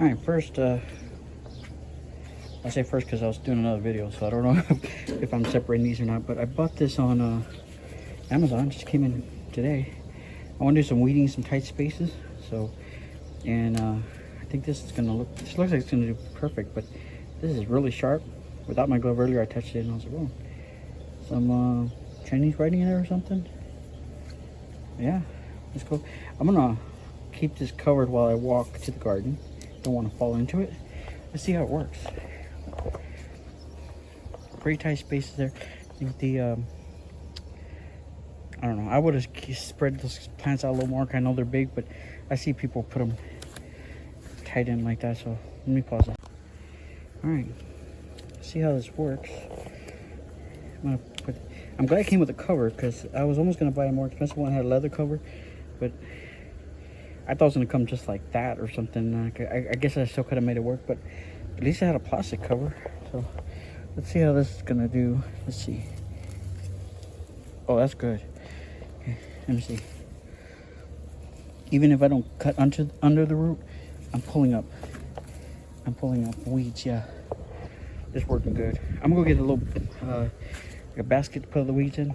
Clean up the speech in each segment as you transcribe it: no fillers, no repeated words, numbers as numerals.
All right, first, I say first because I was doing another video, so I don't know if I'm separating these or not. But I bought this on Amazon. Just came in today. I want to do some weeding, some tight spaces. So, and I think this is gonna look. This looks like it's gonna do perfect. But this is really sharp. Without my glove earlier, I touched it and I was like, oh, some Chinese writing in there or something. Yeah, let's go. I'm gonna keep this covered while I walk to the garden. Don't want to fall into it. Let's see how it works. Pretty tight spaces there. I think the I don't know, I would have spread those plants out a little more. I know they're big, but I see people put them tight in like that. So let me pause that. All right, see how this works. I'm glad it came with a cover, because I was almost gonna buy a more expensive one that had a leather cover, but I thought it was gonna come just like that or something. I guess I still could have made it work, but at least I had a plastic cover. So let's see how this is gonna do. Let's see. Oh, that's good. Okay, let me see. Even if I don't cut under the root, I'm pulling up weeds. Yeah, it's working good. I'm gonna go get a little a basket to put the weeds in.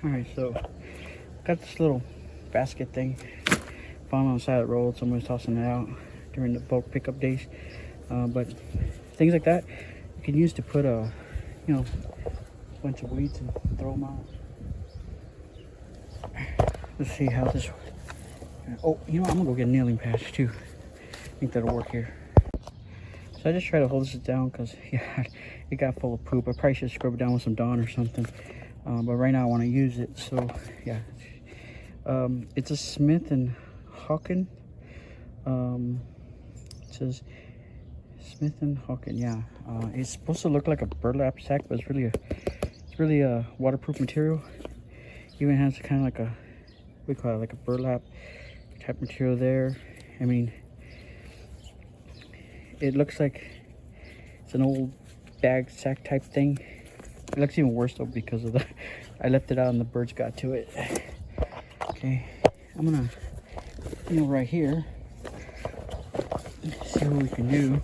All right, so got this little basket thing. Found on the side of the road. Someone was tossing it out during the bulk pickup days. But things like that you can use to put a bunch of weeds and throw them out. Let's see how this. Oh, I'm gonna go get a kneeling patch too. I think that'll work here. So I just try to hold this down because yeah, it got full of poop. I probably should scrub it down with some Dawn or something. But right now I want to use it. So yeah, it's a Smith and Hawken. It says Smith and Hawken. Yeah, it's supposed to look like a burlap sack, but it's really a waterproof material. Even has kind of like a, we call it like a burlap type material there. I mean, it looks like it's an old bag sack type thing. It looks even worse though because of the I left it out and the birds got to it. Okay, I'm gonna right here, see what we can do.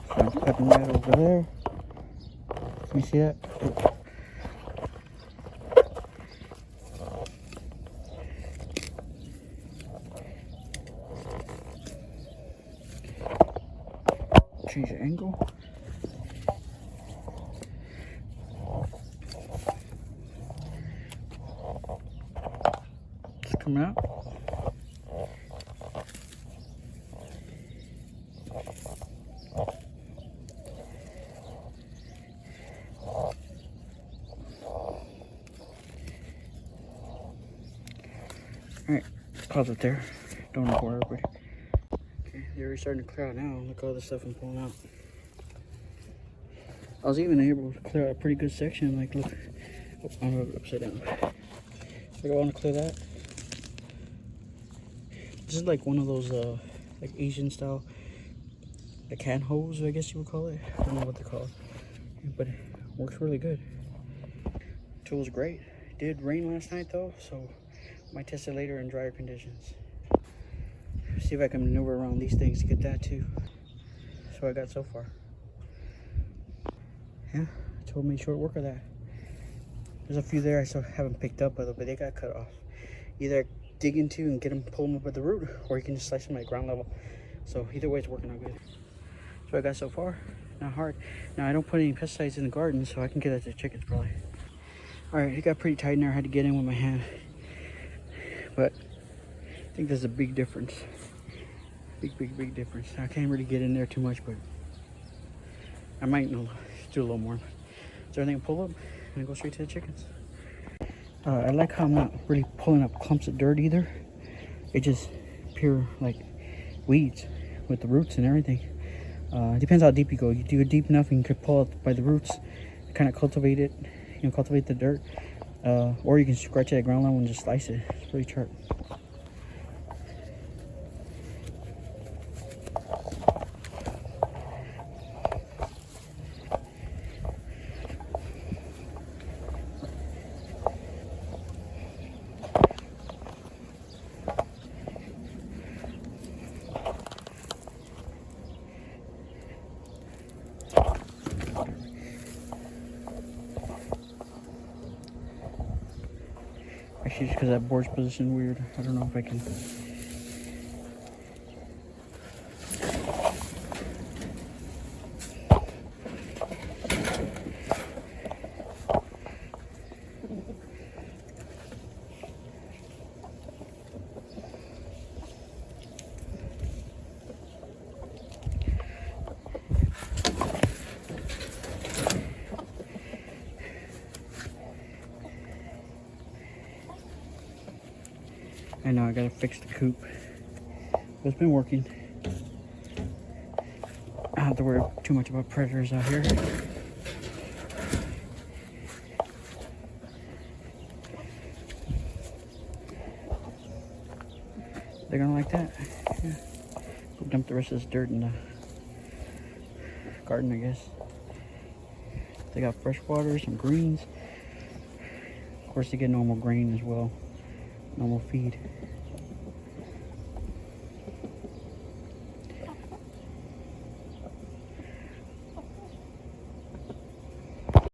So I'm cutting that over there. Can you see that? Change the angle. It's coming out. Alright, pause it there. Don't record everybody. Okay, they're already starting to clear out now. Look at all the stuff I'm pulling out. I was even able to clear out a pretty good section. Like, look, oh, I'm upside down. So I want to clear that. This is like one of those like Asian style, the can hose, I guess you would call it. I don't know what they're called, but it works really good. Tool's great. It did rain last night though, so might test it later in drier conditions. See if I can maneuver around these things to get that too. That's what I got so far. Yeah, I told me short work of that. There's a few there I still haven't picked up, but they got cut off. Either dig into and pull them up at the root, or you can just slice them at ground level. So either way, it's working out good. That's what I got so far. Not hard. Now I don't put any pesticides in the garden, so I can get that to the chickens probably. All right, it got pretty tight in there. I had to get in with my hand, but I think there's a big difference. Big difference. I can't really get in there too much, but I might do a little more. Is there anything to pull up and go straight to the chickens? I like how I'm not really pulling up clumps of dirt either. It just pure like weeds with the roots and everything. It depends how deep you go. You do it deep enough and you could pull it by the roots, kind of cultivate it, cultivate the dirt. Or you can scratch it at ground level and just slice it. It's pretty sharp. Actually, just because that board's positioned weird. I don't know if I can. I know I gotta fix the coop. But it's been working. I don't have to worry too much about predators out here. They're gonna like that. Yeah. We'll dump the rest of this dirt in the garden, I guess. They got fresh water, some greens. Of course, they get normal grain as well. Normal feed.